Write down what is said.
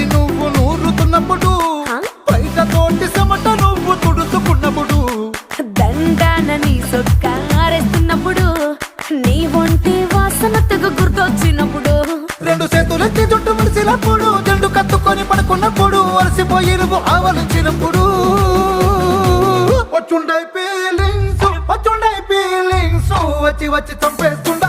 నువ్వు నూరుతున్నప్పుడు బయట తోటి చెమట నువ్వు తుడుచుకున్నప్పుడు దండాన నీ సొక్కారేస్తున్నప్పుడు నీ ఒంటి వాసన తెగ గుర్తొచ్చినప్పుడు రెండు చేతులెత్తి చుట్టు మలిసినప్పుడు జండు కత్తుకొని పడుకున్నప్పుడు అలసిపోయి నువ్వు ఆవలించినప్పుడు వచ్చుండై ఫీలింగ్స్ వచ్చి వచ్చి చంపేస్తుండ